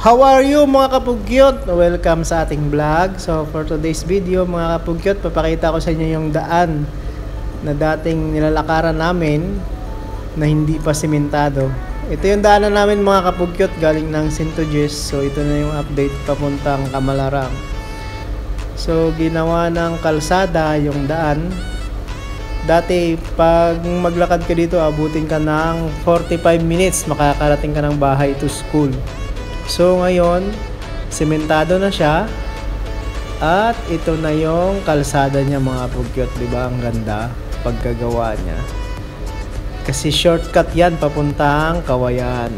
How are you mga kapugyot? Welcome sa ating vlog. So for today's video mga kapugyot, papakita ko sa inyo yung daan na dating nilalakaran namin na hindi pa simentado. Ito yung daanan namin mga kapugyot galing ng Sintojes. So ito na yung update papuntang Kamalarang. So ginawa ng kalsada yung daan. Dati pag maglakad ka dito abutin ka ng 45 minutes, makakarating ka ng bahay to school. So ngayon, sementado na siya at ito na yung kalsada niya mga kapugyot, di ba? Ang ganda pagkagawa niya. Kasi shortcut yan papuntang Kawayan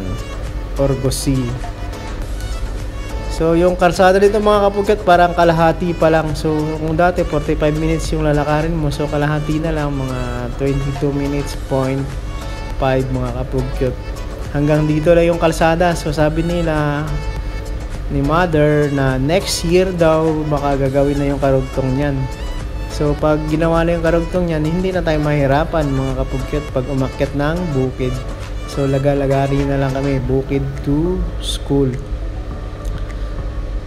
or Gosi. So yung kalsada dito mga kapugyot parang kalahati pa lang. So kung dati 45 minutes yung lalakarin mo, so kalahati na lang, mga 22 minutes, 0.5 mga kapugyot. Hanggang dito lang yung kalsada. So sabi nila ni mother na next year daw baka gagawin na yung karugtong niyan. So pag ginawa na yung karugtong niyan, hindi na tayo mahirapan mga kapugyot pag umakyat ng bukid. So laga-lagari na lang kami, bukid to school.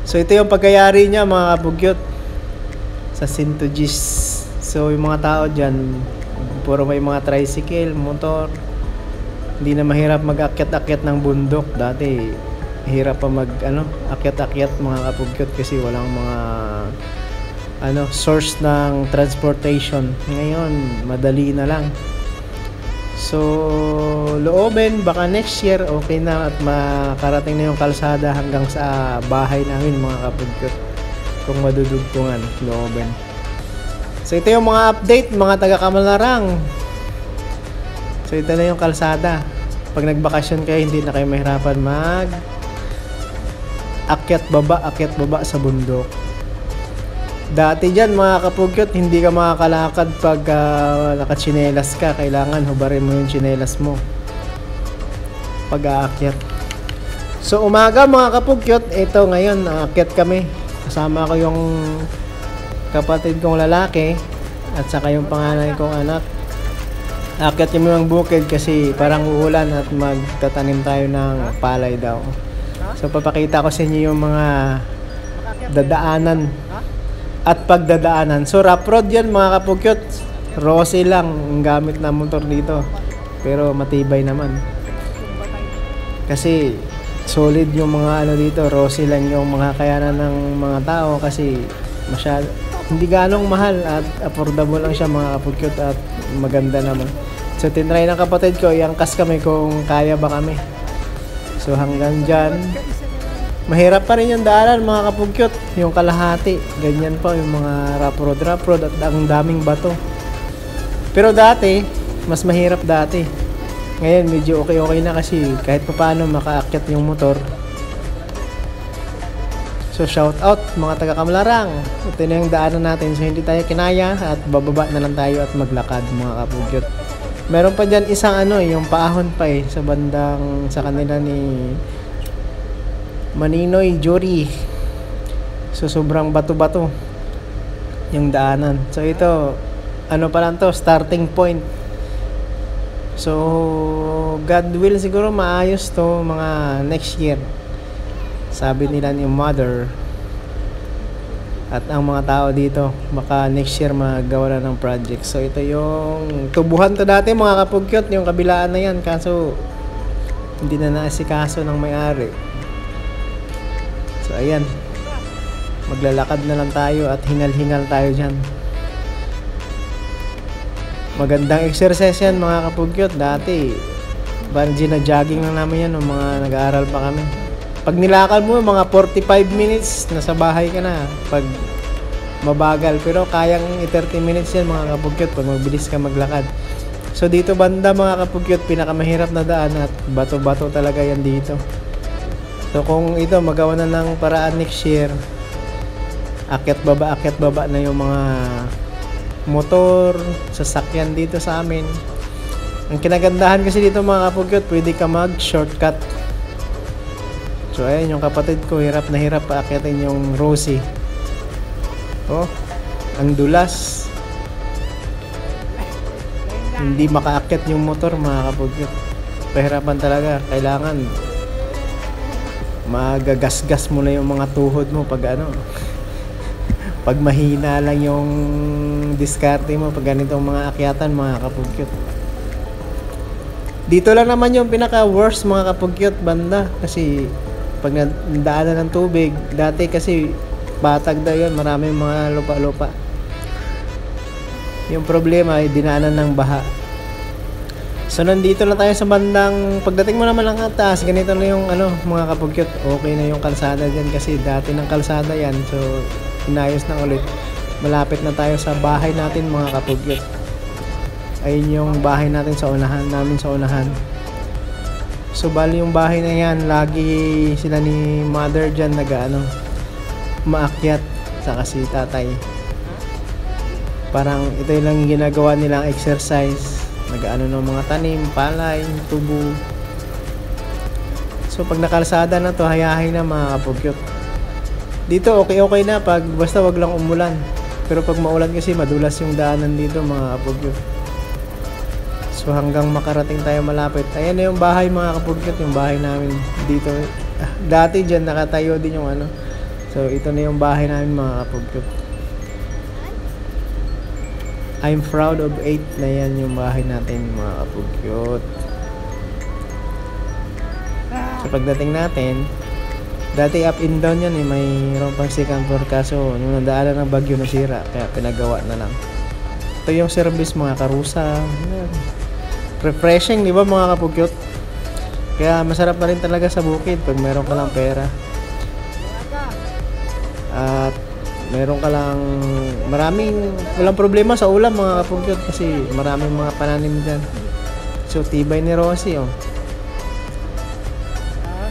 So ito yung pagkayari niya mga kapugyot sa Sintojes. So yung mga tao dyan puro may mga tricycle, motor. Hindi na mahirap mag-akyat-akyat ng bundok. Dati hirap pa akyat-akyat mga kapugyot kasi walang mga source ng transportation. Ngayon madali na lang. So loobin baka next year okay na at makarating na yung kalsada hanggang sa bahay namin mga kapugyot kung madudugtungan. Loobin. So ito yung mga update mga taga Kamalarang. So ito na yung kalsada. Pag nagbakasyon kayo, hindi na kayo mahirapan akyat baba sa bundok. Dati dyan mga kapugyot, hindi ka makakalakad pag nakatsinelas ka. Kailangan hubarin mo yung tsinelas mo pag aakyat. So umaga mga kapugyot, ito ngayon aakyat kami. Kasama ko yung kapatid kong lalaki at saka yung panganay kong anak. Aakyat kami ng bukid kasi parang uulan at magtatanim tayo ng palay daw. So papakita ko sa inyo yung mga dadaanan at pagdadaanan. So rough road yan mga kapugyot. Rosy lang ang gamit na motor dito. Pero matibay naman. Kasi solid yung mga dito. Rosy lang yung mga kayanan ng mga tao kasi hindi ganong mahal at affordable lang siya mga kapugyot at maganda naman. So tinry ng kapatid ko, iangkas kami kung kaya ba kami. So hanggang dyan, mahirap pa rin yung daanan mga kapugyot. Yung kalahati, ganyan pa yung mga rough road at ang daming bato. Pero dati, mas mahirap dati. Ngayon medyo okay na kasi kahit pa paano makaakyat yung motor. So shout out mga taga Kamalarang. Ito na yung daanan natin. So hindi tayo kinaya at bababa na lang tayo at maglakad mga kapugyot. Meron pa dyan isang yung paahon pa sa bandang sa kanila ni Maninoy Jory. So sobrang bato-bato yung daanan. So ito pa lang to, starting point. So God will siguro maayos to mga next year. Sabi nila ni mother. At ang mga tao dito, baka next year magawa na ng project. So ito yung tubuhan to dati mga kapugyot, yung kabilaan na yan. Kaso hindi na naasikaso ng may-ari. So ayan, maglalakad na lang tayo at hingal-hingal tayo dyan. Magandang exercise yan mga kapugyot. Dati parang gina-jogging lang namin yan nung mga nag-aaral pa kami. Pag nilakad mo, mga 45 minutes, nasa bahay ka na. Pag mabagal. Pero kayang 30 minutes yan mga kapugyot pag mabilis ka maglakad. So dito banda mga kapugyot, pinakamahirap na daan at bato-bato talaga yan dito. So kung ito, magawa na ng paraan next year, akyat baba na yung mga motor, sasakyan dito sa amin. Ang kinagandahan kasi dito mga kapugyot, pwede ka mag-shortcut. So ayan yung kapatid ko, hirap na hirap paakyatin yung Rosie. Oh, ang dulas. Hindi makaakyat yung motor mga kapugyot. Pahirapan talaga. Kailangan magagasgas mo na yung mga tuhod mo pag ano, pag mahina lang yung diskarte mo pag ganitong mga akyatan, mga kapugyot. Dito lang naman yung pinaka worst, mga kapugyot, banda, kasi pag nadaanan ng tubig dati, kasi batag daw yun, maraming mga lupa-lupa. Yung problema ay dinaanan ng baha. So nandito na tayo sa bandang, pagdating mo naman ng taas, ganito na yung ano, mga kapugyot, okay na yung kalsada dyan, kasi dati ng kalsada yan, so inayos na ulit. Malapit na tayo sa bahay natin, mga kapugyot. Ayun yung bahay natin sa unahan, namin sa unahan. So bali yung bahay na yan, lagi sila ni mother dyan nag-ano, maakyat, saka si tatay. Parang ito lang yung ginagawa nilang exercise, nag-ano ng mga tanim, palay, tubo. So pag nakalsada na to, hayahay na, mga kapugyot. Dito okay na pag basta wag lang umulan. Pero pag maulan kasi madulas yung daanan dito, mga kapugyot. So hanggang makarating tayo malapit. Ayan na yung bahay, mga kapugyot, yung bahay namin dito. Dati dyan nakatayo din yung ano. So ito na yung bahay namin, mga kapugyot. I'm proud of 8 na yan yung bahay natin, mga kapugyot. So pagdating natin, dati up and down yan, mayroon pang second floor, kaso nung nadaanan ng bagyo nasira, kaya pinagawa na lang. Ito yung service, mga karusa. Refreshing, di ba, mga kapugyot? Kaya masarap na rin talaga sa bukid pag meron ka lang pera. At meron ka lang walang problema sa ulam, mga kapugyot, kasi maraming mga pananim dyan. So tibay ni Rosie, oh.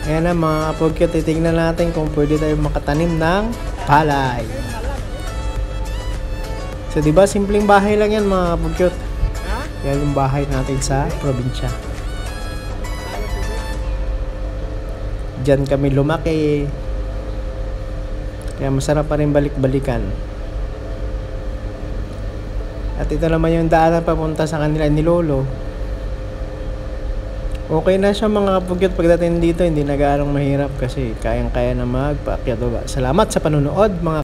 Ayan na, mga kapugyot, titignan natin kung pwede tayo makatanim ng palay. So diba, simpleng bahay lang yan, mga kapugyot. Yan yung bahay natin sa probinsya. Diyan kami lumaki. Kaya masarap pa rin balik-balikan. At ito naman yung daanan papunta sa kanila ni Lolo. Okay na siya, mga kapugyot, pagdating dito, hindi na gaanong mahirap kasi kayang-kaya na magpaakyat baba. Salamat sa panunood, mga